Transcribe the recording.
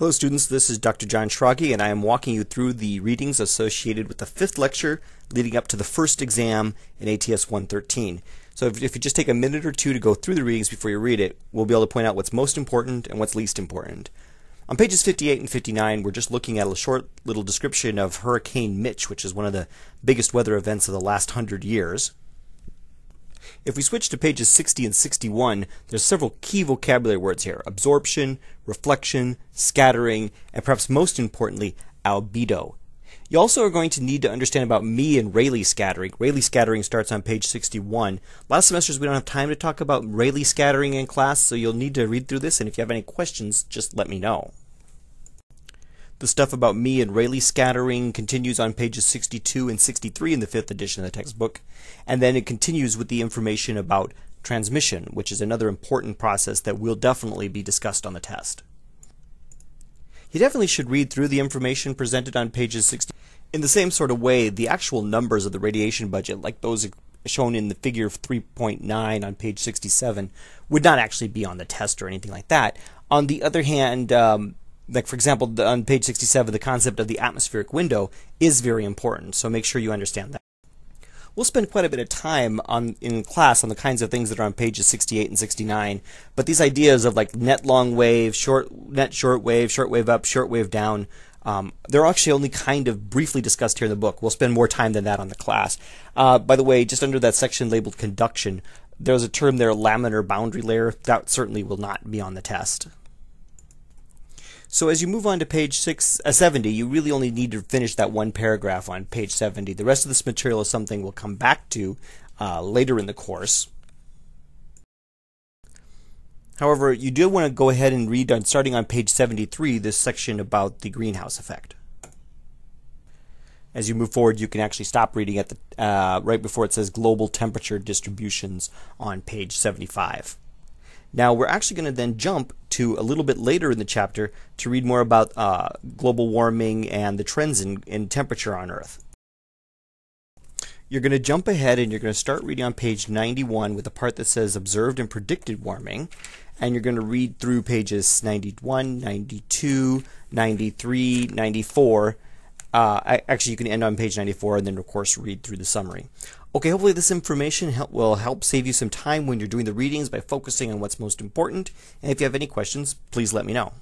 Hello students, this is Dr. John Schrage and I am walking you through the readings associated with the fifth lecture leading up to the first exam in ATS 113. So if you just take a minute or two to go through the readings before you read it, we'll be able to point out what's most important and what's least important. On pages 58 and 59, we're just looking at a short little description of Hurricane Mitch, which is one of the biggest weather events of the last 100 years. If we switch to pages 60 and 61, there's several key vocabulary words here: absorption, reflection, scattering, and perhaps most importantly, albedo. You also are going to need to understand about Mie and Rayleigh scattering. Rayleigh scattering starts on page 61. A lot of semesters we don't have time to talk about Rayleigh scattering in class, so you'll need to read through this, and if you have any questions, just let me know. The stuff about Mie and Rayleigh scattering continues on pages 62 and 63 in the 5th edition of the textbook, and then it continues with the information about transmission, which is another important process that will definitely be discussed on the test. You definitely should read through the information presented on pages 60. In the same sort of way, the actual numbers of the radiation budget, like those shown in the figure 3.9 on page 67, would not actually be on the test or anything like that. On the other hand, like for example, on page 67, the concept of the atmospheric window is very important, so make sure you understand that. We'll spend quite a bit of time in class on the kinds of things that are on pages 68 and 69, but these ideas of like net long wave, net short wave up, short wave down, they're actually only kind of briefly discussed here in the book. We'll spend more time than that on the class. By the way, just under that section labeled conduction, there's a term there, laminar boundary layer. That certainly will not be on the test. So as you move on to page 70, you really only need to finish that one paragraph on page 70. The rest of this material is something we'll come back to later in the course. However, you do want to go ahead and read, starting on page 73, this section about the greenhouse effect. As you move forward, you can actually stop reading at the right before it says global temperature distributions on page 75. Now we're actually going to then jump to a little bit later in the chapter to read more about global warming and the trends in temperature on Earth. You're going to jump ahead and you're going to start reading on page 91 with the part that says observed and predicted warming, and you're going to read through pages 91, 92, 93, 94. Actually, you can end on page 94 and then, of course, read through the summary. Okay, hopefully this information will help save you some time when you're doing the readings by focusing on what's most important. And if you have any questions, please let me know.